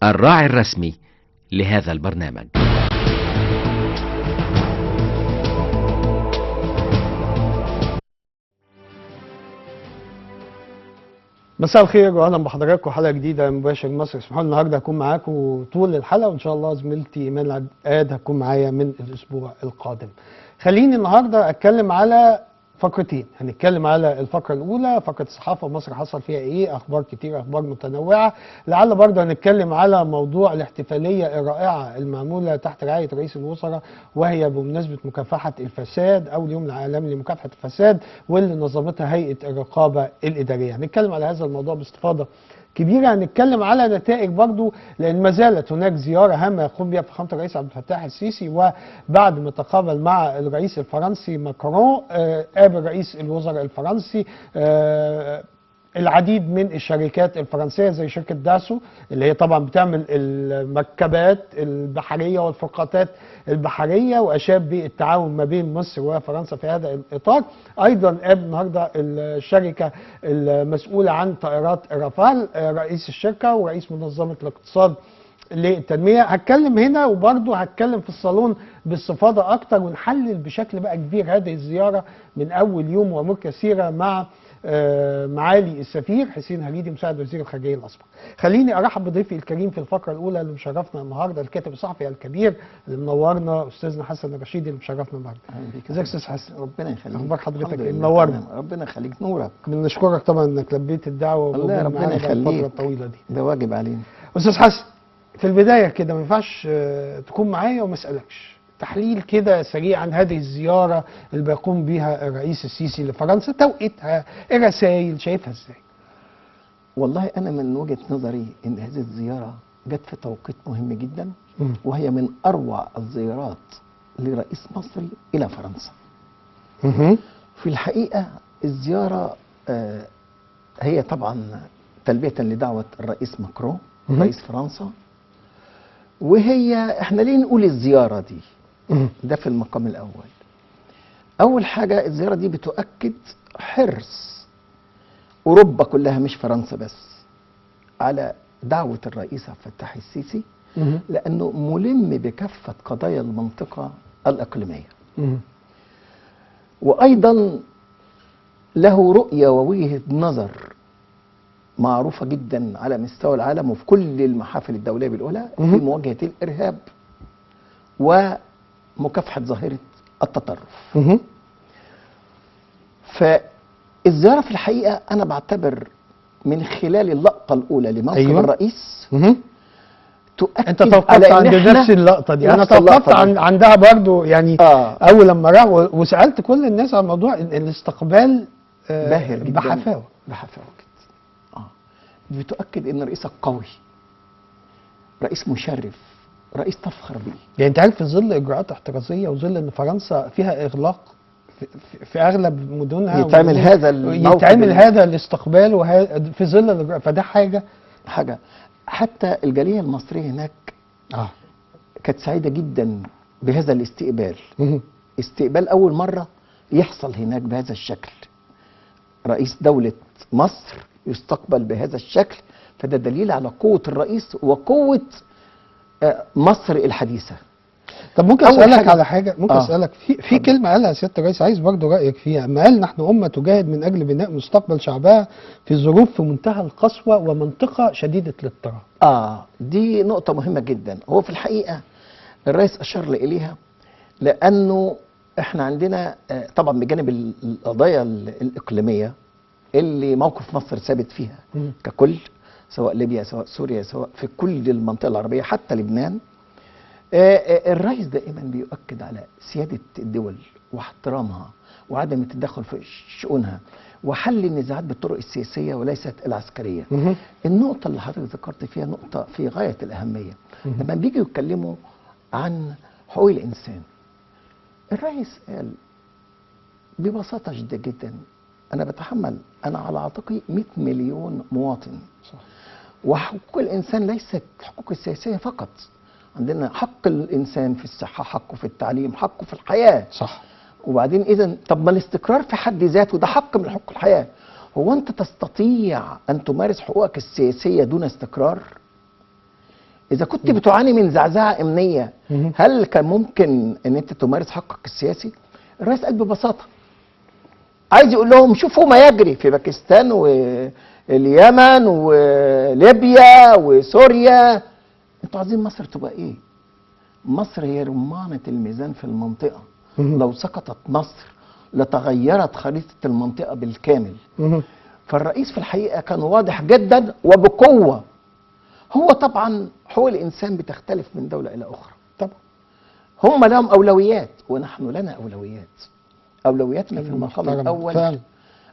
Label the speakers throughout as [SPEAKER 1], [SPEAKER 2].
[SPEAKER 1] الراعي الرسمي لهذا البرنامج.
[SPEAKER 2] مساء الخير واهلا بحضراتكم حلقه جديده من مباشر مصر. اسمحوا لي النهارده هكون معاكم طول الحلقه، وان شاء الله زميلتي ايمان العقاد هتكون معايا من الاسبوع القادم. خليني النهارده اتكلم على فقرتين. هنتكلم على الفقره الاولى، فقره الصحافه مصر حصل فيها ايه، اخبار كتير، اخبار متنوعه. لعل برضه هنتكلم على موضوع الاحتفاليه الرائعه المعموله تحت رعايه رئيس الوزراء، وهي بمناسبه مكافحه الفساد او اليوم العالمي لمكافحه الفساد، واللي نظمتها هيئه الرقابه الاداريه. هنتكلم على هذا الموضوع باستفاضه كبيره. هنتكلم على نتائج برضو، لان ما زالت هناك زياره هامه يقوم بها فخامه الرئيس عبد الفتاح السيسي، وبعد ما تقابل مع الرئيس الفرنسي ماكرون قابل رئيس الوزراء الفرنسي العديد من الشركات الفرنسيه زي شركه داسو اللي هي طبعا بتعمل المركبات البحريه والفرقاطات البحريه، واشاد بالتعاون ما بين مصر وفرنسا في هذا الاطار. ايضا قابل النهارده الشركه المسؤوله عن طائرات رافال رئيس الشركه ورئيس منظمه الاقتصاد للتنميه. هتكلم هنا وبرضه هتكلم في الصالون باستفاضه اكتر، ونحلل بشكل بقى كبير هذه الزياره من اول يوم وامور كثيره مع معالي السفير حسين هريدي مساعد وزير الخارجيه الاسبق. خليني ارحب بضيفي الكريم في الفقره الاولى اللي مشرفنا النهارده، الكاتب الصحفي الكبير اللي منورنا استاذنا حسن الرشيدي اللي مشرفنا النهارده. ازيك استاذ حسن؟
[SPEAKER 3] ربنا يخليك.
[SPEAKER 2] اخبار حضرتك ايه؟ منورنا.
[SPEAKER 3] ربنا يخليك، نورك.
[SPEAKER 2] بنشكرك طبعا انك لبيت الدعوه
[SPEAKER 3] الله ربنا يخليك،
[SPEAKER 2] الفتره الطويله دي.
[SPEAKER 3] ده واجب علينا.
[SPEAKER 2] استاذ حسن، في البدايه كده ما ينفعش تكون معايا وما اسالكش تحليل كده سريع عن هذه الزياره اللي بيقوم بها الرئيس السيسي لفرنسا، توقيتها، الرسائل، شايفها ازاي؟
[SPEAKER 3] والله انا من وجهه نظري ان هذه الزياره جت في توقيت مهم جدا، وهي من اروع الزيارات لرئيس مصري الى فرنسا. في الحقيقه الزياره هي طبعا تلبيه لدعوه الرئيس ماكرون رئيس فرنسا، وهي احنا ليه نقول الزياره دي؟ ده في المقام الأول. أول حاجة الزيارة دي بتؤكد حرص أوروبا كلها مش فرنسا بس على دعوة الرئيس عبد الفتاح السيسي، لأنه ملم بكافة قضايا المنطقة الإقليمية، وأيضا له رؤية ووجهة نظر معروفة جدا على مستوى العالم وفي كل المحافل الدولية بالأولى في مواجهة الإرهاب ومكافحة ظاهرة التطرف. فالزيارة في الحقيقة أنا بعتبر من خلال اللقطة الأولى لموقف الرئيس تؤكد.
[SPEAKER 2] أنت توقفت عند نفس اللقطة دي. أنا توقفت عندها برضو يعني أول لما راح وسألت كل الناس عن موضوع الاستقبال
[SPEAKER 3] باهر جدا،
[SPEAKER 2] بحفاوة
[SPEAKER 3] جدا. بتؤكد إن رئيسك قوي، رئيس مشرف، رئيس تفخر بيه.
[SPEAKER 2] يعني انت عارف في ظل اجراءات احترازيه وظل ان فرنسا فيها اغلاق في اغلب مدنها
[SPEAKER 3] يتعمل
[SPEAKER 2] هذا الاستقبال في ظل الاجراءات، فده حاجه
[SPEAKER 3] حتى الجاليه المصريه هناك كانت سعيده جدا بهذا الاستقبال. استقبال اول مره يحصل هناك بهذا الشكل، رئيس دوله مصر يستقبل بهذا الشكل، فده دليل على قوه الرئيس وقوه مصر الحديثة.
[SPEAKER 2] طب ممكن اسالك على حاجه؟ ممكن اسالك في كلمه قالها سياده الرئيس، عايز برضو رايك فيها. اما قال نحن امه تجاهد من اجل بناء مستقبل شعبها في ظروف في منتهى القسوه ومنطقه شديده الاضطراب.
[SPEAKER 3] دي نقطه مهمه جدا. هو في الحقيقه الرئيس اشار اليها، لانه احنا عندنا طبعا بجانب القضايا الاقليميه اللي موقف مصر ثابت فيها ككل، سواء ليبيا سواء سوريا سواء في كل المنطقة العربية حتى لبنان. الرئيس دائما بيؤكد على سيادة الدول واحترامها وعدم التدخل في شؤونها وحل النزاعات بالطرق السياسية وليست العسكرية. النقطة اللي حضرتك ذكرت فيها نقطة في غاية الأهمية. لما بيجوا يتكلموا عن حقوق الإنسان، الرئيس قال ببساطة شديدة جدا أنا بتحمل، أنا على عاتقي 100 مليون مواطن. صح. وحقوق الإنسان ليست حقوق السياسية فقط، عندنا حق الإنسان في الصحة، حقه في التعليم، حقه في الحياة.
[SPEAKER 2] صح.
[SPEAKER 3] وبعدين إذا طب ما الاستقرار في حد ذاته ده حق من حقوق الحياة. هو أنت تستطيع أن تمارس حقوقك السياسية دون استقرار؟ اذا كنت بتعاني من زعزعه امنيه، هل كان ممكن ان انت تمارس حقك السياسي؟ الرئيس قال ببساطه عايز يقول لهم شوفوا ما يجري في باكستان واليمن وليبيا وسوريا، انتوا عايزين مصر تبقى ايه؟ مصر هي رمانة الميزان في المنطقة. لو سقطت مصر لتغيرت خريطة المنطقة بالكامل. فالرئيس في الحقيقة كان واضح جدا وبقوة. هو طبعا حقوق الإنسان بتختلف من دولة إلى أخرى طبعا. هم لهم أولويات ونحن لنا أولويات. أولوياتنا في المقام الأول فعلا.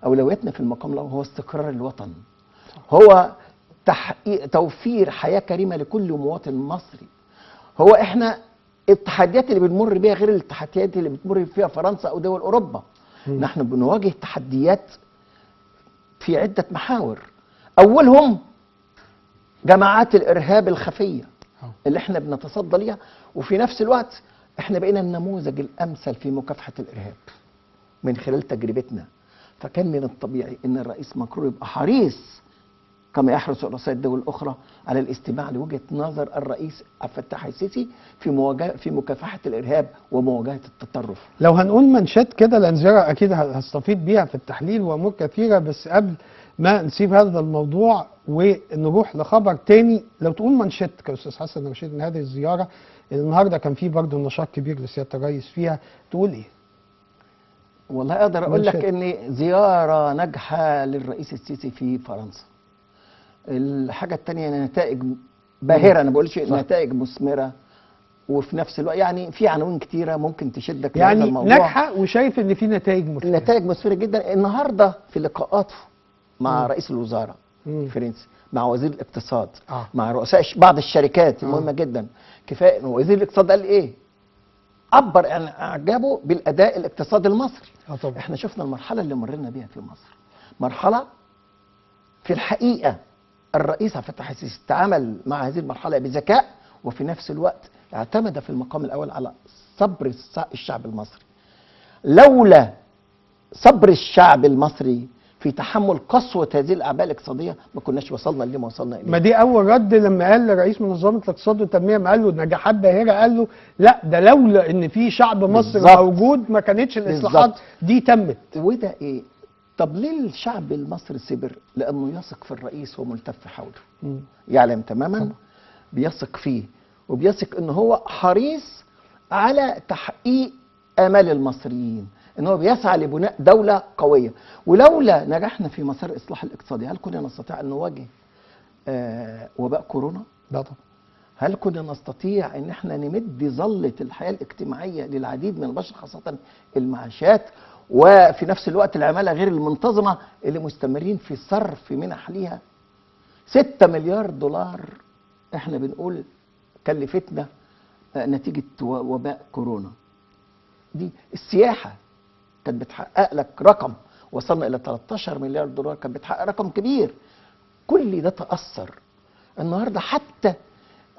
[SPEAKER 3] أولوياتنا في المقام الأول هو استقرار الوطن، هو تحقيق توفير حياة كريمة لكل مواطن مصري. هو احنا التحديات اللي بنمر بيها غير التحديات اللي بتمر فيها فرنسا او دول اوروبا. نحن بنواجه تحديات في عدة محاور، اولهم جماعات الارهاب الخفية اللي احنا بنتصدى ليها، وفي نفس الوقت احنا بقينا النموذج الامثل في مكافحة الارهاب من خلال تجربتنا. فكان من الطبيعي ان الرئيس مكرون يبقى حريص كما يحرص رؤساء الدول الاخرى على الاستماع لوجهه نظر الرئيس عبد الفتاح السيسي في مكافحه الارهاب ومواجهه التطرف.
[SPEAKER 2] لو هنقول منشات كده لانزرا اكيد هستفيد بيها في التحليل وامور كثيره، بس قبل ما نسيب هذا الموضوع ونروح لخبر تاني، لو تقول منشات كاستاذ حسن رشيد من هذه الزياره اللي النهارده كان في برضه نشاط كبير لسياده الرئيس فيها، تقول ايه؟
[SPEAKER 3] والله اقدر اقول لك ان زياره ناجحه للرئيس السيسي في فرنسا. الحاجة التانية نتائج باهرة، أنا بقولش نتائج مثمرة، وفي نفس الوقت يعني في عناوين كتيرة ممكن تشدك
[SPEAKER 2] يعني
[SPEAKER 3] لهذا الموضوع.
[SPEAKER 2] ناجحة وشايف إن في نتائج مثمرة.
[SPEAKER 3] نتائج مثمرة جدا. النهاردة في لقاءاته مع رئيس الوزراء الفرنسي، مع وزير الاقتصاد، مع رؤساء بعض الشركات المهمة جدا، كفاية وزير الاقتصاد قال إيه؟ عبر عن إعجابه بالأداء الاقتصادي المصري.
[SPEAKER 2] طبعا.
[SPEAKER 3] إحنا شفنا المرحلة اللي مرينا بيها في مصر، مرحلة في الحقيقة الرئيس عبد الفتاح السيسي تعامل مع هذه المرحلة بذكاء، وفي نفس الوقت اعتمد في المقام الأول على صبر الشعب المصري. لولا صبر الشعب المصري في تحمل قسوة هذه الأعباء الاقتصادية ما كناش وصلنا اللي ما وصلنا إليه.
[SPEAKER 2] ما دي أول رد لما قال رئيس منظمة الاقتصاد والتنمية، ما قال له نجاحات باهرة، قال له لا ده لولا إن في شعب مصر موجود ما كانتش الإصلاحات دي تمت.
[SPEAKER 3] وده إيه؟ طب ليه الشعب المصري صبر؟ لأنه يثق في الرئيس وملتف حوله. يعلم تماما بيثق فيه، وبيثق إن هو حريص على تحقيق آمال المصريين، إن هو بيسعى لبناء دولة قوية. ولولا نجحنا في مسار الإصلاح الاقتصادي هل كنا نستطيع أن نواجه وباء كورونا؟
[SPEAKER 2] لا طبعا.
[SPEAKER 3] هل كنا نستطيع ان احنا نمد ظلة الحياة الاجتماعية للعديد من البشر، خاصة المعاشات، وفي نفس الوقت العمالة غير المنتظمة اللي مستمرين في صرف منح ليها 6 مليار دولار احنا بنقول كلفتنا نتيجة وباء كورونا. دي السياحة كانت بتحقق لك رقم، وصلنا الى 13 مليار دولار، كانت بتحقق رقم كبير. كل ده تأثر. النهاردة حتى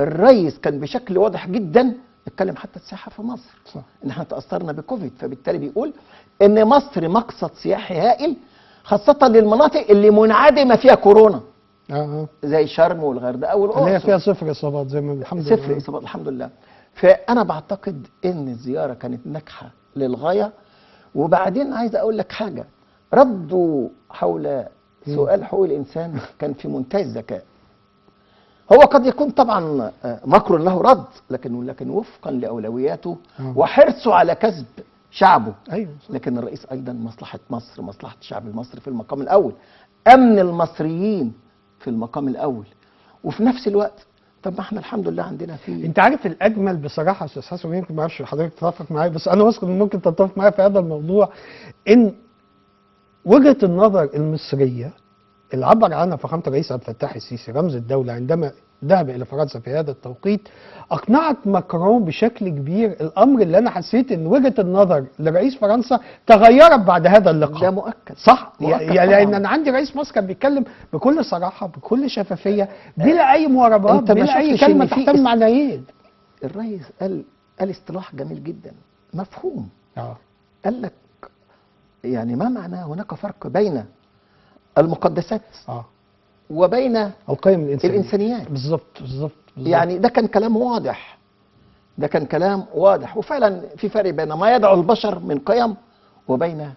[SPEAKER 3] الرئيس كان بشكل واضح جدا اتكلم حتى السياحه في مصر، صح. ان احنا تاثرنا بكوفيد، فبالتالي بيقول ان مصر مقصد سياحي هائل، خاصه للمناطق اللي منعدمه فيها كورونا زي شرم والغردقه والاقصر
[SPEAKER 2] اللي هي فيها صفر اصابات زي ما الحمد لله.
[SPEAKER 3] صفر اصابات الحمد لله. فانا بعتقد ان الزياره كانت ناجحه للغايه. وبعدين عايز اقول لك حاجه، ردوا حول سؤال حقوق الانسان كان في منتهى الذكاء. هو قد يكون طبعا ماكرون له رد، لكن وفقا لاولوياته وحرصه على كسب شعبه.
[SPEAKER 2] ايوه.
[SPEAKER 3] لكن الرئيس ايضا مصلحه مصر، مصلحه الشعب المصري في المقام الاول، امن المصريين في المقام الاول. وفي نفس الوقت طب ما احنا الحمد لله عندنا في،
[SPEAKER 2] انت عارف الاجمل بصراحه يا استاذ حسن، يمكن ما اعرفش حضرتك تتفق معايا، بس انا واثق ان ممكن تتفق معايا في هذا الموضوع، ان وجهه النظر المصريه اللي عبر عنها فخامة الرئيس عبد الفتاح السيسي رمز الدولة عندما ذهب إلى فرنسا في هذا التوقيت، أقنعت ماكرون بشكل كبير. الأمر اللي أنا حسيت إن وجهة النظر لرئيس فرنسا تغيرت بعد هذا اللقاء.
[SPEAKER 3] ده مؤكد،
[SPEAKER 2] صح؟ يعني لأن أنا عندي رئيس مصر كان بيتكلم بكل صراحة بكل شفافية بلا أي مواربات، بلا أي كلمة تحتمل معنيين.
[SPEAKER 3] الرئيس قال اصطلاح جميل جدا مفهوم. قال لك يعني ما معناه هناك فرق بين المقدسات وبين
[SPEAKER 2] القيم الانسانيه.
[SPEAKER 3] الانسانيات.
[SPEAKER 2] بالظبط.
[SPEAKER 3] يعني ده كان كلام واضح، ده كان كلام واضح، وفعلا في فرق بين ما يدعو البشر من قيم وبين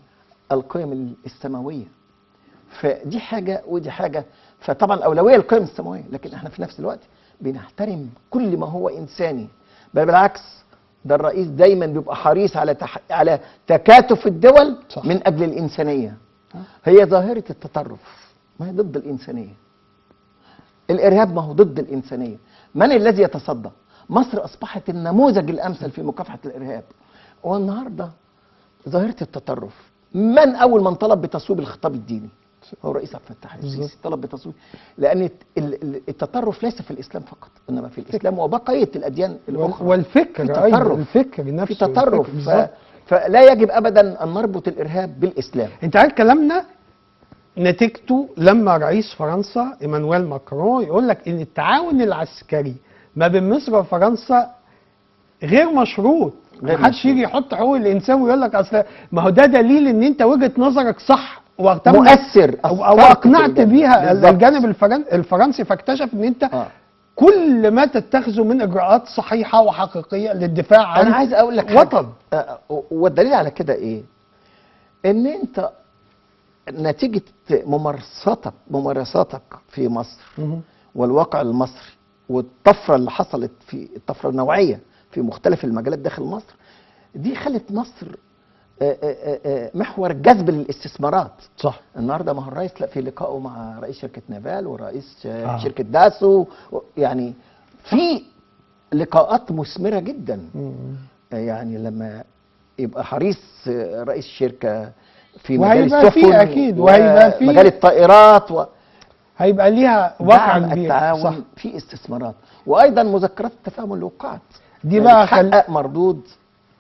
[SPEAKER 3] القيم السماويه. فدي حاجه ودي حاجه. فطبعا الاولويه القيم السماويه، لكن احنا في نفس الوقت بنحترم كل ما هو انساني. بل بالعكس، ده الرئيس دايما بيبقى حريص على تكاتف الدول
[SPEAKER 2] صح.
[SPEAKER 3] من اجل الانسانيه. هي ظاهره التطرف ما هي ضد الانسانيه، الارهاب ما هو ضد الانسانيه. من الذي يتصدى؟ مصر اصبحت النموذج الامثل في مكافحه الارهاب. والنهارده ظاهره التطرف، من اول من طلب بتصويب الخطاب الديني؟ هو الرئيس عبد الفتاح السيسي طلب بتصويب، لان التطرف ليس في الاسلام فقط، انما في الاسلام وبقيه الاديان الاخرى.
[SPEAKER 2] والفكر ايضا، الفكر نفسه
[SPEAKER 3] في تطرف. فلا يجب ابدا ان نربط الارهاب بالاسلام.
[SPEAKER 2] انت عارف كلامنا نتيجته لما رئيس فرنسا ايمانويل ماكرون يقول لك ان التعاون العسكري ما بين مصر وفرنسا غير مشروط. ما حدش يجي يحط حقوق الانسان ويقول لك اصل ما هو ده دليل ان انت وجهه نظرك صح
[SPEAKER 3] مؤثر
[SPEAKER 2] او اقنعت بيها الجانب الفرنسي، فاكتشف ان انت كل ما تتخذه من اجراءات صحيحه وحقيقيه للدفاع عن
[SPEAKER 3] انا عايز اقول لك
[SPEAKER 2] وطن.
[SPEAKER 3] والدليل على كده ايه؟ ان انت نتيجه ممارساتك في مصر والواقع المصري والطفره اللي حصلت في الطفره النوعيه في مختلف المجالات داخل مصر، دي خلت مصر محور جذب للاستثمارات.
[SPEAKER 2] صح.
[SPEAKER 3] النهارده ما هو الرئيس في لقائه مع رئيس شركه نافال ورئيس شركه داسو، يعني في لقاءات مثمره جدا. يعني لما يبقى حريص رئيس الشركه في مجال السفن
[SPEAKER 2] اكيد وهيبقى في
[SPEAKER 3] مجال الطائرات
[SPEAKER 2] هيبقى ليها واقع كبير.
[SPEAKER 3] التعاون في استثمارات، وايضا مذكرات التفاهم اللي وقعت
[SPEAKER 2] دي بقى
[SPEAKER 3] حقق مردود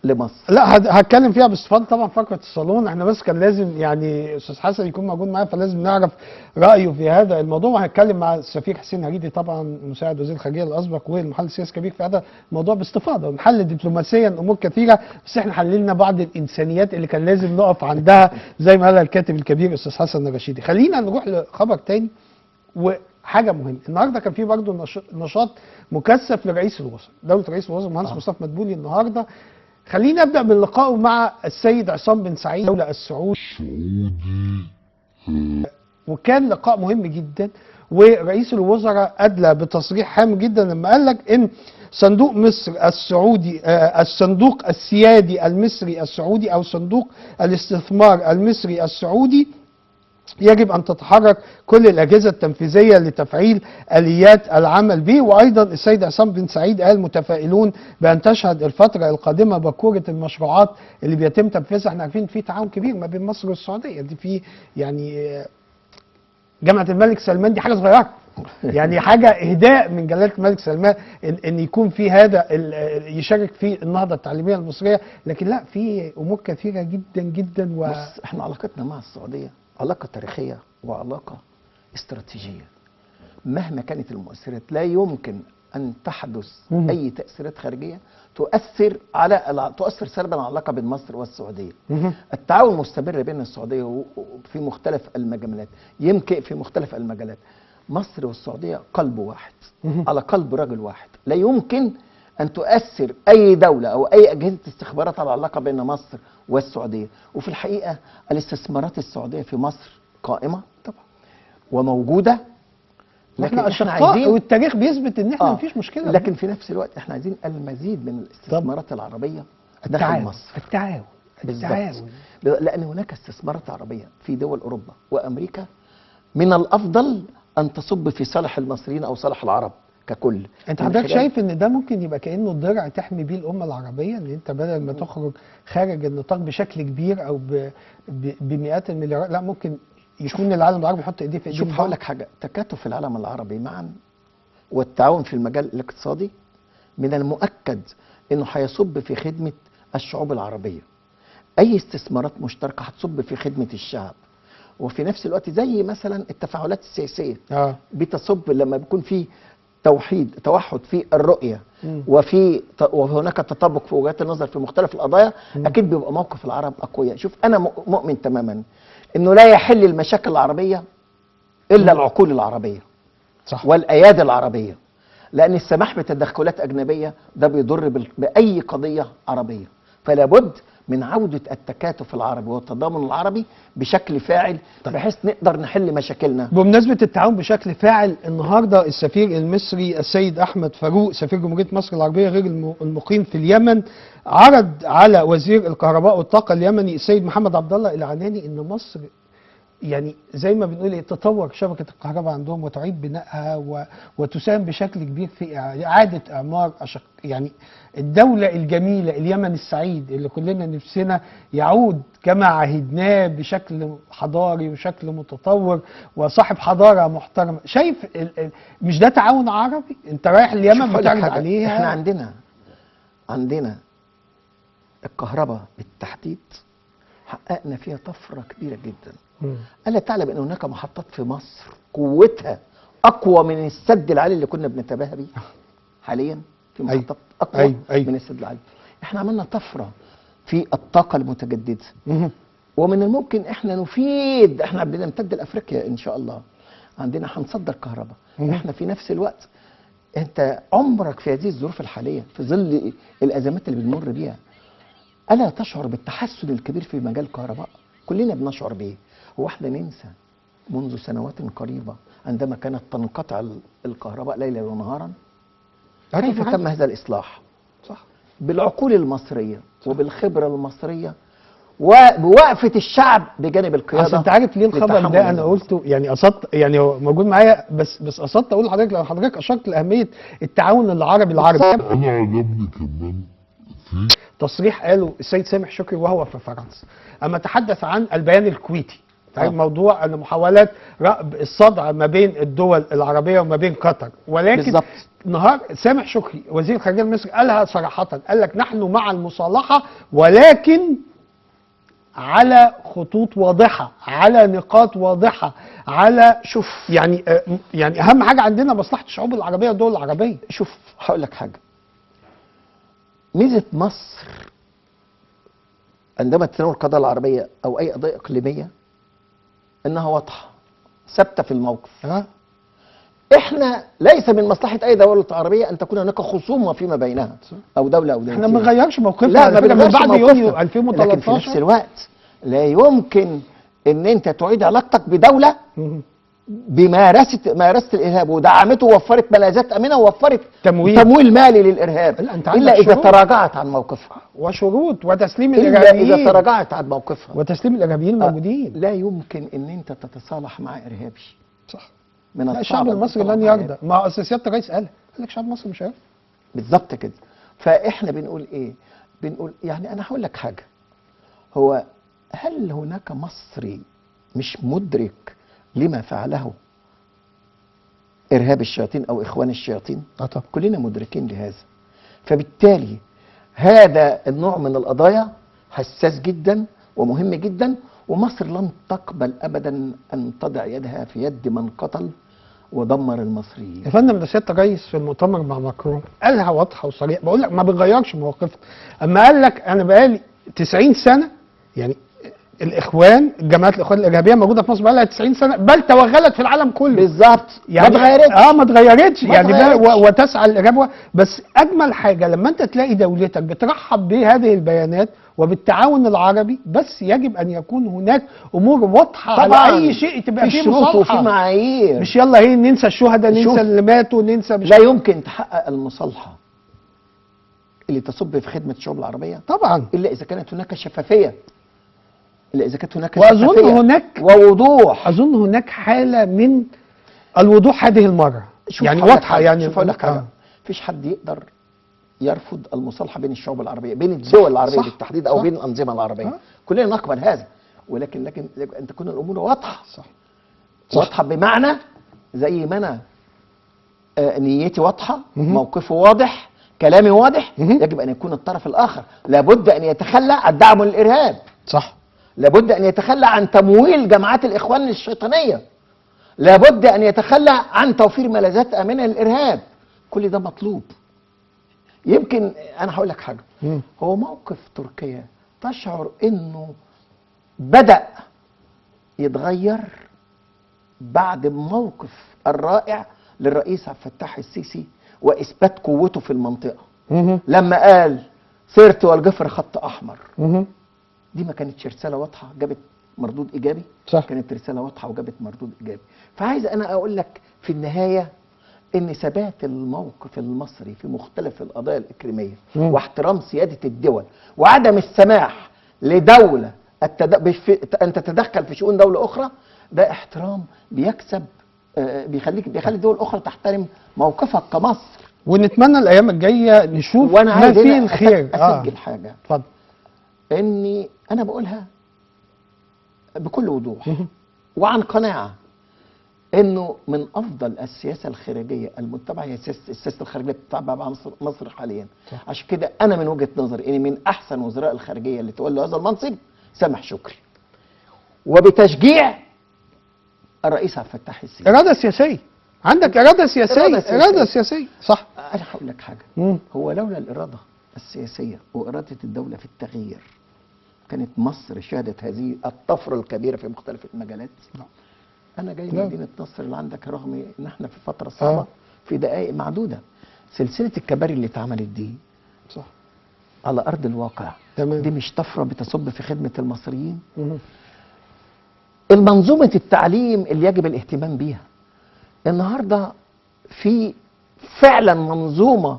[SPEAKER 3] لمصر.
[SPEAKER 2] لا هتكلم فيها باستفاضه طبعا فقره الصالون. احنا بس كان لازم يعني استاذ حسن يكون موجود معايا، فلازم نعرف رايه في هذا الموضوع. وهنتكلم مع السفير حسين هريدي طبعا مساعد وزير الخارجيه الاسبق والمحلل السياسي الكبير في هذا الموضوع باستفاضه، ونحلل دبلوماسيا امور كثيره، بس احنا حللنا بعض الانسانيات اللي كان لازم نقف عندها زي ما قال الكاتب الكبير استاذ حسن الرشيدي. خلينا نروح لخبر تاني وحاجه مهمه. النهارده كان في برضه نشاط مكثف لرئيس الوزراء، دوله رئيس الوزراء المهندس مصطفى مدبولي النهارده. خلينا نبدا من لقائه مع السيد عصام بن سعيد دولة السعودي، وكان لقاء مهم جدا. ورئيس الوزراء ادلى بتصريح هام جدا لما قال لك ان صندوق مصر السعودي الصندوق السيادي المصري السعودي او صندوق الاستثمار المصري السعودي يجب أن تتحرك كل الأجهزة التنفيذية لتفعيل آليات العمل به. وأيضا السيد عصام بن سعيد قال متفائلون بأن تشهد الفترة القادمة بكورة المشروعات اللي بيتم تنفيذها. احنا عارفين في تعاون كبير ما بين مصر والسعودية، دي في يعني جامعة الملك سلمان، دي حاجة صغيرة يعني حاجة إهداء من جلالة الملك سلمان إن يكون في هذا يشارك في النهضة التعليمية المصرية. لكن لا، في أمور كثيرة جدا جدا.
[SPEAKER 3] بص، احنا علاقتنا مع السعودية علاقة تاريخية وعلاقة استراتيجية. مهما كانت المؤثرات لا يمكن أن تحدث أي تأثيرات خارجية تؤثر سلبا على العلاقة بين مصر والسعودية. التعاون مستمر بين السعودية في مختلف المجالات، يمكن في مختلف المجالات. مصر والسعودية قلب واحد على قلب رجل واحد. لا يمكن أن تؤثر أي دولة أو أي أجهزة استخبارات على العلاقة بين مصر والسعودية. وفي الحقيقة الاستثمارات السعودية في مصر قائمة طبعا وموجودة،
[SPEAKER 2] لكن احنا عايزين، والتاريخ بيثبت ان احنا مفيش مشكلة.
[SPEAKER 3] لكن في نفس الوقت احنا عايزين المزيد من الاستثمارات العربية داخل مصر.
[SPEAKER 2] التعاون
[SPEAKER 3] لأن هناك استثمارات عربية في دول أوروبا وأمريكا من الأفضل أن تصب في صالح المصريين أو صالح العرب ككل.
[SPEAKER 2] انت حضرتك شايف ان ده ممكن يبقى كانه درع تحمي بيه الامه العربيه، ان انت بدل ما تخرج خارج النطاق بشكل كبير او بمئات المليارات، لا ممكن يكون العالم العربي يحط ايديه في ايديه.
[SPEAKER 3] شوف هقول لك حاجه، تكاتف العالم العربي معا والتعاون في المجال الاقتصادي من المؤكد انه هيصب في خدمه الشعوب العربيه. اي استثمارات مشتركه هتصب في خدمه الشعب، وفي نفس الوقت زي مثلا التفاعلات السياسيه بتصب لما بيكون في توحد في الرؤيه وهناك تطابق في وجهات النظر في مختلف القضايا، اكيد بيبقى موقف العرب اقوياء. شوف انا مؤمن تماما انه لا يحل المشاكل العربيه الا العقول العربيه
[SPEAKER 2] صح.
[SPEAKER 3] والايادي العربيه، لان السماح بتدخلات اجنبيه ده بيضر باي قضيه عربيه. فلا بد من عوده التكاتف العربي والتضامن العربي بشكل فاعل بحيث نقدر نحل مشاكلنا.
[SPEAKER 2] بمناسبة التعاون بشكل فاعل، النهارده السفير المصري السيد أحمد فاروق سفير جمهورية مصر العربية غير المقيم في اليمن عرض على وزير الكهرباء والطاقة اليمني السيد محمد عبد الله العناني إن مصر يعني زي ما بنقول تطور شبكة الكهرباء عندهم وتعيد بنائها وتساهم بشكل كبير في إعادة إعمار يعني الدولة الجميلة اليمن السعيد اللي كلنا نفسنا يعود كما عهدناه بشكل حضاري وشكل متطور وصاحب حضارة محترمة. شايف مش ده تعاون عربي؟ انت رايح اليمن بتعرض عليها.
[SPEAKER 3] احنا عندنا الكهرباء بالتحديد حققنا فيها طفرة كبيرة جدا. ألا تعلم أن هناك محطات في مصر قوتها أقوى من السد العالي اللي كنا بنتباهى بيه حاليا؟ في محطات أقوى من السد العالي. احنا عملنا طفرة في الطاقة المتجددة ومن الممكن احنا نفيد، احنا بنمتد لأفريقيا إن شاء الله، عندنا هنصدر كهرباء. احنا في نفس الوقت انت عمرك في هذه الظروف الحالية في ظل الأزمات اللي بنمر بيها ألا تشعر بالتحسن الكبير في مجال الكهرباء؟ كلنا بنشعر به. هو احنا ننسى منذ سنوات قريبة عندما كانت تنقطع الكهرباء ليلا ونهارا؟ كيف تم هذا الإصلاح؟
[SPEAKER 2] صح.
[SPEAKER 3] بالعقول المصرية وبالخبرة المصرية وبوقفة الشعب بجانب القيادة.
[SPEAKER 2] اصل انت عارف ليه الخبر ده انا قلته؟ يعني قصدت، يعني هو موجود معايا بس قصدت اقول لحضرتك لو حضرتك اشرت لاهميه التعاون العربي.
[SPEAKER 4] انا عجبني كمان في
[SPEAKER 2] تصريح قاله السيد سامح شكري وهو في فرنسا اما تحدث عن البيان الكويتي، موضوع ان محاولات رأب الصدع ما بين الدول العربيه وما بين قطر، ولكن
[SPEAKER 3] بالزبط.
[SPEAKER 2] نهار سامح شكري وزير الخارجيه المصري قالها صراحه، قال لك نحن مع المصالحه ولكن على خطوط واضحه، على نقاط واضحه، على
[SPEAKER 3] شوف
[SPEAKER 2] يعني اهم حاجه عندنا مصلحه الشعوب العربيه والدول العربيه.
[SPEAKER 3] شوف هقول لك حاجه، ميزه مصر عندما تتناول القضايا العربيه او اي قضيه اقليميه انها واضحه ثابته في الموقف. احنا ليس من مصلحه اي دوله عربيه ان تكون هناك خصومه فيما بينها او دوله او دولتين.
[SPEAKER 2] احنا ما بنغيرش موقفنا،
[SPEAKER 3] لا ما
[SPEAKER 2] من بعد يونيو 2013،
[SPEAKER 3] لكن في نفس الوقت لا يمكن ان انت تعيد علاقتك بدوله بمارسه الارهاب ودعمته ووفرت ملاذات امنه ووفرت تمويل مالي للارهاب الا اذا تراجعت عن موقفها
[SPEAKER 2] وشروط وتسليم الارهابيين،
[SPEAKER 3] الا اذا تراجعت عن موقفها
[SPEAKER 2] وتسليم الارهابيين موجودين.
[SPEAKER 3] لا يمكن ان انت تتصالح مع ارهابي.
[SPEAKER 2] صح.
[SPEAKER 3] من
[SPEAKER 2] لا الشعب المصري لن يرضى، ما سياده الرئيس قال لك الشعب المصري مش هيرضى.
[SPEAKER 3] بالظبط كده. فاحنا بنقول ايه؟ بنقول يعني انا هقول لك حاجه، هو هل هناك مصري مش مدرك لما فعله ارهاب الشياطين او اخوان الشياطين؟
[SPEAKER 2] طبعا
[SPEAKER 3] كلنا مدركين لهذا. فبالتالي هذا النوع من القضايا حساس جدا ومهم جدا، ومصر لن تقبل ابدا ان تضع يدها في يد من قتل ودمر المصريين.
[SPEAKER 2] يا فندم ده سياده الرئيس في المؤتمر مع ماكرون قالها واضحه وصريحه، بقول لك ما بنغيرش مواقفنا. اما قال لك انا بقالي 90 سنه، يعني الاخوان جماعات الاخوان الارهابيه موجوده في مصر بقى لها 90 سنه بل توغلت في العالم كله.
[SPEAKER 3] بالظبط.
[SPEAKER 2] يعني
[SPEAKER 3] ما اتغيرتش.
[SPEAKER 2] ما اتغيرتش يعني وتسعى للارهاب. بس اجمل حاجه لما انت تلاقي دولتك بترحب بهذه البيانات وبالتعاون العربي، بس يجب ان يكون هناك امور واضحه على اي شيء تبقى فيه مصالحه
[SPEAKER 3] وفي معايير،
[SPEAKER 2] مش يلا هي ننسى الشهداء ننسى اللي ماتوا ننسى
[SPEAKER 3] لا يمكن تحقق المصالحه اللي تصب في خدمه الشعوب العربيه
[SPEAKER 2] طبعا
[SPEAKER 3] الا اذا كانت هناك شفافيه، الا اذا كانت هناك
[SPEAKER 2] واظن
[SPEAKER 3] شفافية
[SPEAKER 2] هناك
[SPEAKER 3] ووضوح.
[SPEAKER 2] اظن هناك حاله من الوضوح هذه المره، يعني واضحه. يعني
[SPEAKER 3] شوف اقول لك حاجه، مفيش حد يقدر يرفض المصالحه بين الشعوب العربيه، بين الدول العربيه بالتحديد او بين الانظمه العربيه. كلنا نقبل هذا، ولكن ان تكون الامور واضحه.
[SPEAKER 2] صح.
[SPEAKER 3] واضحه بمعنى زي ما انا نيتي واضحه، موقفي واضح، كلامي واضح، يجب ان يكون الطرف الاخر لابد ان يتخلى عن دعم الارهاب.
[SPEAKER 2] صح.
[SPEAKER 3] لابد ان يتخلى عن تمويل جماعات الاخوان الشيطانيه. لابد ان يتخلى عن توفير ملاذات امنه للارهاب. كل ده مطلوب. يمكن انا هقول لك حاجه، هو موقف تركيا تشعر انه بدأ يتغير بعد الموقف الرائع للرئيس عبد الفتاح السيسي واثبات قوته في المنطقه لما قال سرت والجفر خط احمر. دي ما كانتش رساله واضحه جابت مردود ايجابي؟
[SPEAKER 2] صح.
[SPEAKER 3] كانت رساله واضحه وجابت مردود ايجابي. فعايز انا اقول لك في النهايه ان ثبات الموقف المصري في مختلف القضايا الاقليميه واحترام سياده الدول وعدم السماح لدوله ان تتدخل في شؤون دوله اخرى، ده احترام بيكسب بيخلي الدول الاخرى تحترم موقفك كمصر.
[SPEAKER 2] ونتمنى الايام الجايه نشوف
[SPEAKER 3] وانا
[SPEAKER 2] ما
[SPEAKER 3] عايز
[SPEAKER 2] فيه الخير.
[SPEAKER 3] اسجل حاجه
[SPEAKER 2] اتفضل.
[SPEAKER 3] اني انا بقولها بكل وضوح وعن قناعه انه من افضل السياسه الخارجيه المتبعه هي السياسه الخارجيه اللي بتتبع مصر حاليا.
[SPEAKER 2] صح.
[SPEAKER 3] عشان كده انا من وجهه نظري ان من احسن وزراء الخارجيه اللي تولوا هذا المنصب سامح شكري، وبتشجيع الرئيس عبد الفتاح السيسي.
[SPEAKER 2] اراده سياسيه، عندك اراده سياسيه. اراده سياسيه صح.
[SPEAKER 3] انا هقول لك حاجه، هو لولا الاراده السياسيه واراده الدوله في التغيير كانت مصر شهدت هذه الطفره الكبيره في مختلف المجالات. انا جاي من مدينه نصر اللي عندك رغم ان احنا في فتره صعبه في دقائق معدوده. سلسله الكباري اللي اتعملت دي
[SPEAKER 2] صح
[SPEAKER 3] على ارض الواقع
[SPEAKER 2] تمام.
[SPEAKER 3] دي مش طفره بتصب في خدمه المصريين. المنظومه التعليم اللي يجب الاهتمام بيها النهارده، في فعلا منظومه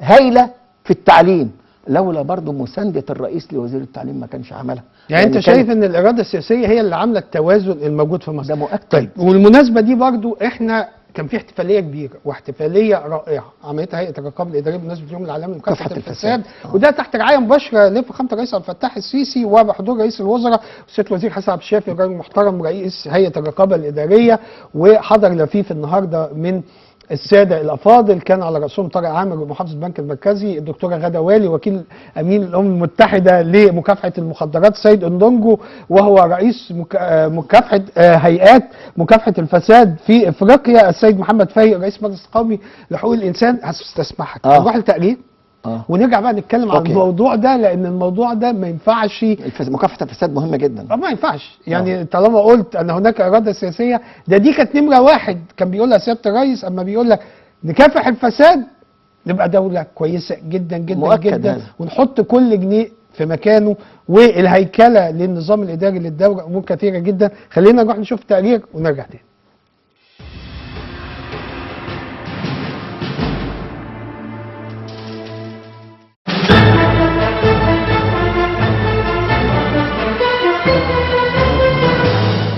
[SPEAKER 3] هايله في التعليم، لولا برضو مسانده الرئيس لوزير التعليم ما كانش عملها.
[SPEAKER 2] يعني انت شايف ان الاراده السياسيه هي اللي عامله التوازن الموجود في مصر؟
[SPEAKER 3] ده مؤكد.
[SPEAKER 2] طيب والمناسبه دي برضو احنا كان في احتفاليه كبيره واحتفاليه رائعه عملتها هيئه الرقابه الاداريه بمناسبه اليوم العالمي لمكافحه الفساد، وده تحت رعايه مباشره لفخامه الرئيس عبد الفتاح السيسي وبحضور رئيس الوزراء والسيد الوزير حسن عبد الشافي الراجل المحترم رئيس هيئه الرقابه الاداريه، وحضر لفيف النهارده من الساده الافاضل كان على راسهم طارق عامر محافظ البنك المركزي، الدكتوره غاده والي وكيل امين الامم المتحده لمكافحه المخدرات السيد اندونجو، وهو رئيس مكافحه هيئات مكافحه الفساد في افريقيا السيد محمد فايق رئيس المجلس القومي لحقوق الانسان. هستسمحك نروح لتقرير ونرجع بقى نتكلم عن الموضوع ده، لان الموضوع ده ما ينفعش.
[SPEAKER 3] مكافحه الفساد مهمه جدا.
[SPEAKER 2] ما ينفعش يعني طالما قلت ان هناك اراده سياسيه، دي كانت نمره واحد كان بيقولها سياده الرئيس اما بيقول لك نكافح الفساد نبقى دوله كويسه جدا جدا جدا هذا. ونحط كل جنيه في مكانه، والهيكله للنظام الاداري للدوله امور كثيره جدا. خلينا نروح نشوف تقرير ونرجع تاني.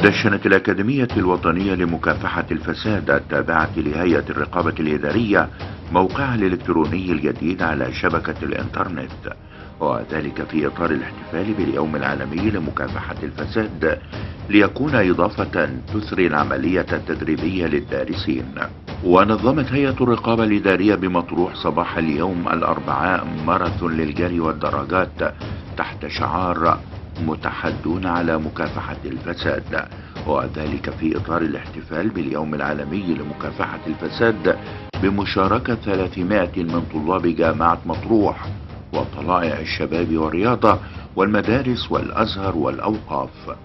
[SPEAKER 5] دشنت الأكاديمية الوطنية لمكافحة الفساد التابعة لهيئة الرقابة الإدارية موقعها الإلكتروني الجديد على شبكة الإنترنت، وذلك في إطار الاحتفال باليوم العالمي لمكافحة الفساد ليكون إضافة تثري العملية التدريبية للدارسين. ونظمت هيئة الرقابة الإدارية بمطروح صباح اليوم الأربعاء ماراثون للجري والدراجات تحت شعار متحدون على مكافحة الفساد، وذلك في إطار الاحتفال باليوم العالمي لمكافحة الفساد بمشاركة 300 من طلاب جامعة مطروح وطلائع الشباب والرياضة والمدارس والأزهر والأوقاف.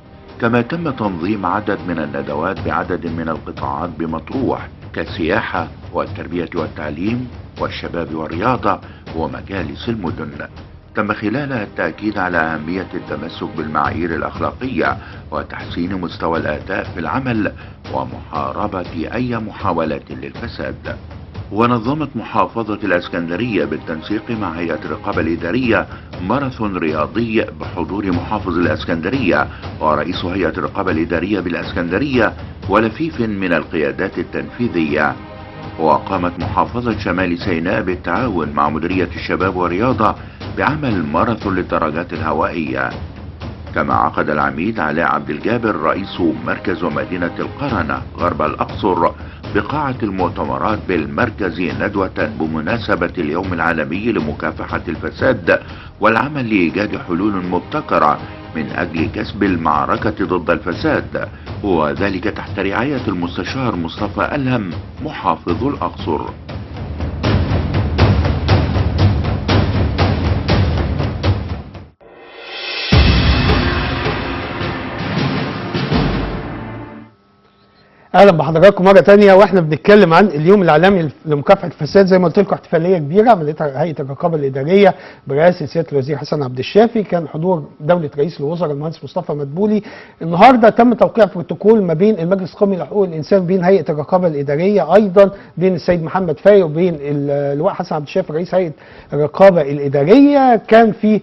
[SPEAKER 5] كما تم تنظيم عدد من الندوات بعدد من القطاعات بمطروح كالسياحة والتربية والتعليم والشباب والرياضة ومجالس المدن. تم خلالها التأكيد على أهمية التمسك بالمعايير الأخلاقية وتحسين مستوى الأداء في العمل ومحاربة أي محاولات للفساد. ونظمت محافظة الإسكندرية بالتنسيق مع هيئة الرقابة الإدارية ماراثون رياضي بحضور محافظ الإسكندرية ورئيس هيئة الرقابة الإدارية بالإسكندرية ولفيف من القيادات التنفيذية. وقامت محافظة شمال سيناء بالتعاون مع مديرية الشباب والرياضة بعمل ماراثون للدراجات الهوائية. كما عقد العميد علاء عبد الجابر رئيس مركز ومدينة القرنة غرب الأقصر بقاعة المؤتمرات بالمركز ندوة بمناسبة اليوم العالمي لمكافحة الفساد والعمل لإيجاد حلول مبتكرة من أجل كسب المعركة ضد الفساد، وذلك تحت رعاية المستشار مصطفى ألهم محافظ الأقصر.
[SPEAKER 2] اهلا بحضراتكم مره تانية، واحنا بنتكلم عن اليوم العالمي لمكافحه الفساد. زي ما قلت لكم احتفاليه كبيره عملتها هيئه الرقابه الاداريه برئاسه سياده الوزير حسن عبد الشافي، كان حضور دوله رئيس الوزراء المهندس مصطفى مدبولي. النهارده تم توقيع بروتوكول ما بين المجلس القومي لحقوق الانسان وبين هيئه الرقابه الاداريه، ايضا بين السيد محمد فايق وبين اللواء حسن عبد الشافي رئيس هيئه الرقابه الاداريه. كان في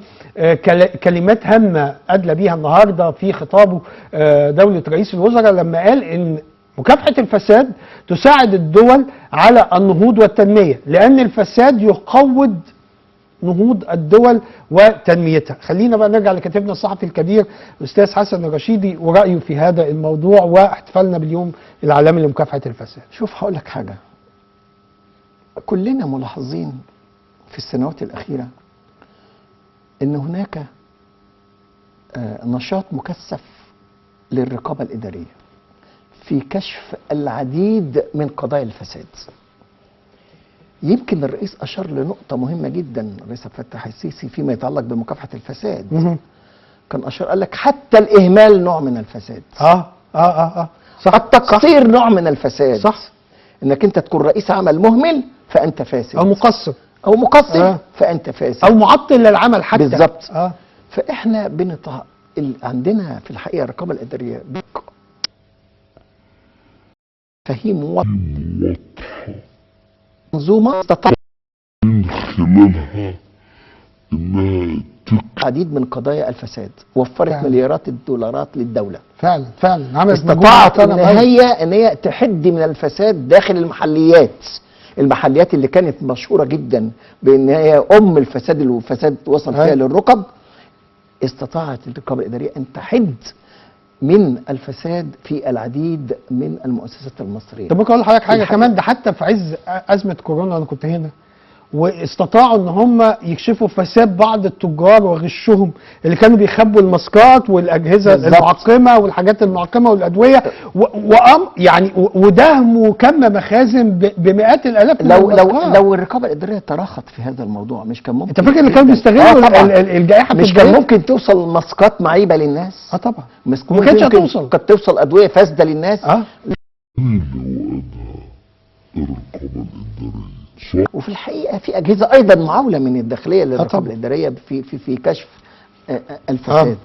[SPEAKER 2] كلمات هامه ادلى بيها النهارده في خطابه دوله رئيس الوزراء لما قال ان مكافحة الفساد تساعد الدول على النهوض والتنمية، لأن الفساد يقوض نهوض الدول وتنميتها. خلينا بقى نرجع لكاتبنا الصحفي الكبير الأستاذ حسن الرشيدي ورأيه في هذا الموضوع واحتفالنا باليوم العالمي لمكافحة الفساد.
[SPEAKER 3] شوف هقول لك حاجة، كلنا ملاحظين في السنوات الأخيرة أن هناك نشاط مكثف للرقابة الإدارية في كشف العديد من قضايا الفساد. يمكن الرئيس أشار لنقطة مهمة جدا، الرئيس عبد الفتاح السيسي، فيما يتعلق بمكافحة الفساد. كان أشار قال لك حتى الإهمال نوع من الفساد.
[SPEAKER 2] صح.
[SPEAKER 3] التقصير نوع من الفساد.
[SPEAKER 2] صح.
[SPEAKER 3] إنك أنت تكون رئيس عمل مهمل فأنت فاسد،
[SPEAKER 2] أو مقصر،
[SPEAKER 3] أو مقصر فأنت فاسد،
[SPEAKER 2] أو معطل للعمل حتى.
[SPEAKER 3] بالظبط. فإحنا عندنا في الحقيقة الرقابة الإدارية فهيم واضحة، منظومة تستطيع
[SPEAKER 4] من خلالها انها
[SPEAKER 3] العديد من قضايا الفساد، وفرت
[SPEAKER 2] فعلا
[SPEAKER 3] مليارات الدولارات للدولة.
[SPEAKER 2] فعلا عملت
[SPEAKER 3] استطاعت ان هي تحد من الفساد داخل المحليات اللي كانت مشهورة جدا بان هي الفساد، اللي الفساد وصل فيها للركب. استطاعت الرقابة الإدارية ان تحد من الفساد في العديد من المؤسسات المصرية.
[SPEAKER 2] طب ممكن اقول لحضرتك حاجه كمان، ده حتى في عز ازمه كورونا انا كنت هنا، واستطاعوا ان هم يكشفوا فساد بعض التجار وغشهم اللي كانوا بيخبوا الماسكات والاجهزه المعقمه والحاجات المعقمه والادويه يعني ودهموا كم مخازن بمئات الالاف من الماسكات.
[SPEAKER 3] لو الرقابه الاداريه تراخت في هذا الموضوع مش كان ممكن.
[SPEAKER 2] انت فاكر اللي كانوا بيستغلوا الجائحه
[SPEAKER 3] مش كان ممكن توصل ماسكات معيبه للناس؟
[SPEAKER 2] طبعا
[SPEAKER 3] ما كانتش هتوصل، كانت توصل ادويه فاسده للناس. وفي الحقيقه في اجهزه ايضا معاوله من الداخليه للرقابه الاداريه في كشف الفساد.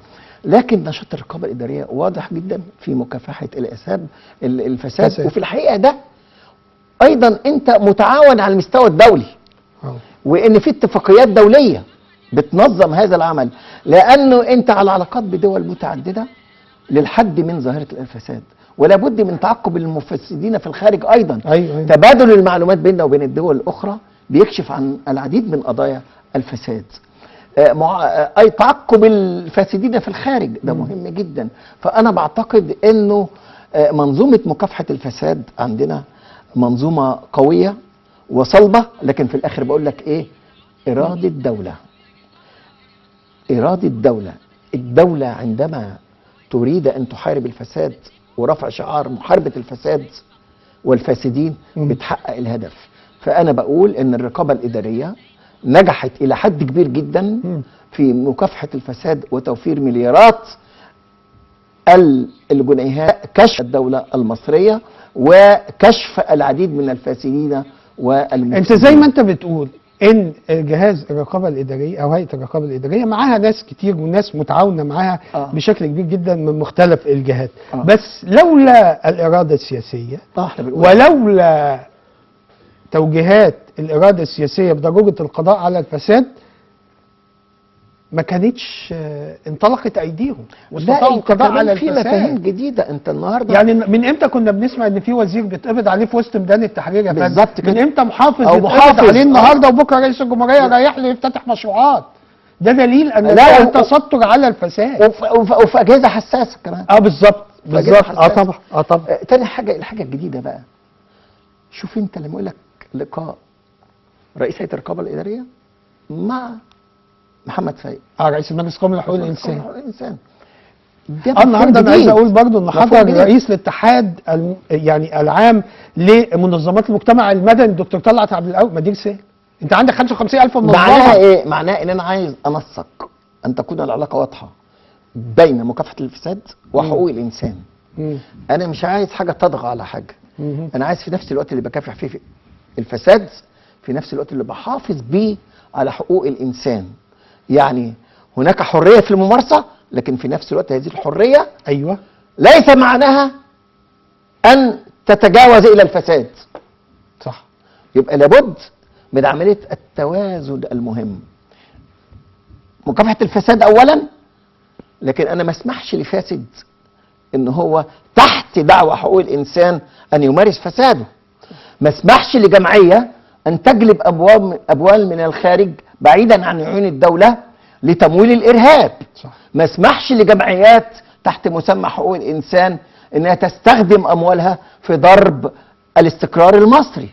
[SPEAKER 3] لكن نشاط الرقابه الاداريه واضح جدا في مكافحه الفساد. وفي الحقيقه ده ايضا انت متعاون على المستوى الدولي، وان في اتفاقيات دوليه بتنظم هذا العمل، لانه انت على علاقات بدول متعدده للحد من ظاهره الفساد، ولا بد من تعقب المفسدين في الخارج ايضا.
[SPEAKER 2] أيوة.
[SPEAKER 3] تبادل المعلومات بيننا وبين الدول الاخرى بيكشف عن العديد من قضايا الفساد. اي تعقب الفاسدين في الخارج ده مهم جدا. فانا بعتقد انه منظومه مكافحه الفساد عندنا منظومه قويه وصلبه، لكن في الاخر بقول لك ايه؟ اراده الدوله. اراده الدوله عندما تريد ان تحارب الفساد ورفع شعار محاربة الفساد والفاسدين بتحقق الهدف. فأنا بقول إن الرقابة الإدارية نجحت إلى حد كبير جدا في مكافحة الفساد وتوفير مليارات الجنيهات، كشف الدولة المصرية وكشف العديد من الفاسدين والمفسدين.
[SPEAKER 2] أنت زي ما أنت بتقول ان جهاز الرقابه الاداريه او هيئه الرقابه الاداريه معاها ناس كتير وناس متعاونه معاها بشكل كبير جدا من مختلف الجهات. بس لولا الاراده السياسيه ولولا توجيهات الاراده السياسيه بضروره القضاء على الفساد ما كانتش انطلقت ايديهم واستطاعوا القضاء على الفساد.
[SPEAKER 3] في مفاهيم جديده انت النهارده،
[SPEAKER 2] يعني من امتى كنا بنسمع ان في وزير بيتقبض عليه في وسط ميدان التحرير يا فندم؟ من امتى محافظ يتقبض عليه النهارده وبكره رئيس الجمهوريه رايح له يفتتح مشروعات؟ ده دليل ان لا تستر على الفساد
[SPEAKER 3] وفي اجهزه حساسه كمان.
[SPEAKER 2] بالظبط طبعا.
[SPEAKER 3] تاني حاجه، الحاجه الجديده بقى، شوف انت لما يقول لك لقاء رئيس هيئه الرقابه الاداريه مع محمد فايق
[SPEAKER 2] رئيس المجلس القومي لحقوق الانسان.
[SPEAKER 3] النهارده
[SPEAKER 2] انا عايز اقول برضو ان حضر رئيس الاتحاد يعني العام لمنظمات المجتمع المدني الدكتور طلعت عبد القوي مدير سيل. انت عندك 55,000 منظمه.
[SPEAKER 3] معناها ايه؟ معناها ان انا عايز انسق ان تكون العلاقه واضحه بين مكافحه الفساد وحقوق الانسان. انا مش عايز حاجه تطغى على حاجه.
[SPEAKER 2] مم.
[SPEAKER 3] انا عايز في نفس الوقت اللي بكافح فيه الفساد، في نفس الوقت اللي بحافظ بيه على حقوق الانسان. يعني هناك حريه في الممارسه، لكن في نفس الوقت هذه الحريه
[SPEAKER 2] ايوه
[SPEAKER 3] ليس معناها ان تتجاوز الى الفساد.
[SPEAKER 2] صح.
[SPEAKER 3] يبقى لابد من عمليه التوازن المهم. مكافحه الفساد اولا، لكن انا ما اسمحش لفاسد ان هو تحت دعوى حقوق الانسان ان يمارس فساده. ما اسمحش لجمعيه ان تجلب اموال من الخارج بعيدا عن عيون الدوله لتمويل الارهاب.
[SPEAKER 2] صح.
[SPEAKER 3] ما اسمحش لجمعيات تحت مسمى حقوق الانسان انها تستخدم اموالها في ضرب الاستقرار المصري.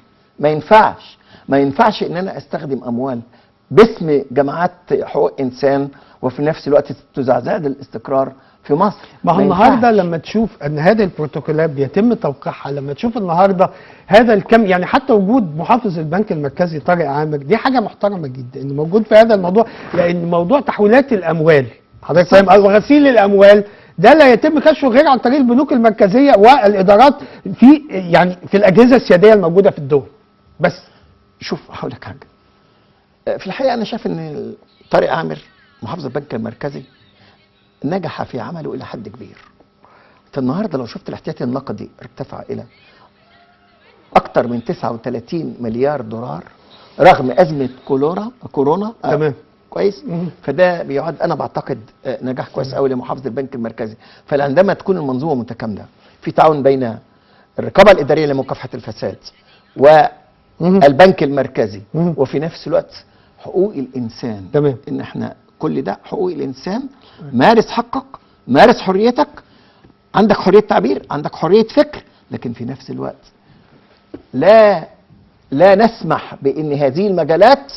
[SPEAKER 3] ما ينفعش ان انا استخدم اموال باسم جماعات حقوق انسان وفي نفس الوقت تزعزع الاستقرار في مصر.
[SPEAKER 2] ما هو النهارده لما تشوف ان هذه البروتوكولات بيتم توقيعها، لما تشوف النهارده هذا الكم، يعني حتى وجود محافظ البنك المركزي طارق عامر، دي حاجه محترمه جدا انه موجود في هذا الموضوع، لان موضوع تحويلات الاموال حضرتك فاهم وغسيل الاموال ده لا يتم كشفه غير عن طريق البنوك المركزيه والادارات في يعني في الاجهزه السياديه الموجوده في الدول. بس
[SPEAKER 3] شوف هقول لك حاجه. في الحقيقه انا شايف ان طارق عامر محافظ البنك المركزي نجح في عمله الى حد كبير. فالنهارده لو شفت الاحتياطي النقدي ارتفع الى اكثر من 39 مليار دولار رغم ازمه كورونا.
[SPEAKER 2] تمام.
[SPEAKER 3] كويس. فده بيعد انا بعتقد نجاح كويس قوي لمحافظ البنك المركزي. فعندما تكون المنظومه متكامله في تعاون بين الرقابه الاداريه لمكافحه الفساد والبنك المركزي وفي نفس الوقت حقوق الانسان.
[SPEAKER 2] تمام.
[SPEAKER 3] ان احنا كل ده حقوق الانسان. مارس حقك، مارس حريتك، عندك حريه تعبير، عندك حريه فكر، لكن في نفس الوقت لا نسمح بان هذه المجالات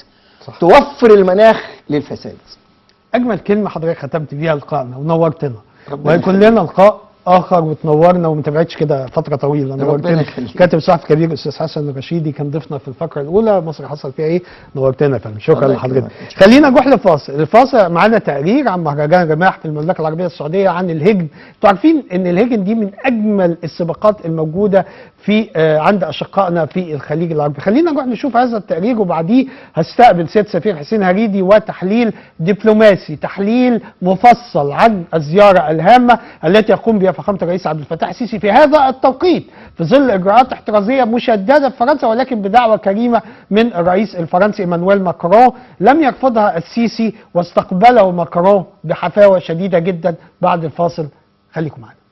[SPEAKER 2] صح.
[SPEAKER 3] توفر المناخ للفساد.
[SPEAKER 2] اجمل كلمه حضرتك ختمت بيها لقائنا ونورتنا،
[SPEAKER 3] ربنا
[SPEAKER 2] ويكون لنا لقاء اخر وتنورنا وما تبعدش كده فتره طويله. نورتنا. كاتب صحفي كبير الاستاذ حسن الرشيدي كان ضيفنا في الفقره الاولى. مصر حصل فيها ايه؟ نورتنا يا فندم. شكرا لحضرتك. خلينا نروح لفاصل. الفاصل معانا تقرير عن مهرجان رماح في المملكه العربيه السعوديه عن الهجن. انتوا عارفين ان الهجن دي من اجمل السباقات الموجوده في عند اشقائنا في الخليج العربي. خلينا نروح نشوف هذا التقرير وبعديه هستقبل سيد سفير حسين هريدي وتحليل دبلوماسي، تحليل مفصل عن الزياره الهامه التي يقوم بها فخامه الرئيس عبد الفتاح السيسي في هذا التوقيت في ظل اجراءات احترازيه مشدده في فرنسا، ولكن بدعوه كريمه من الرئيس الفرنسي ايمانويل ماكرون لم يرفضها السيسي واستقبله ماكرون بحفاوه شديده جدا. بعد الفاصل خليكم معنا.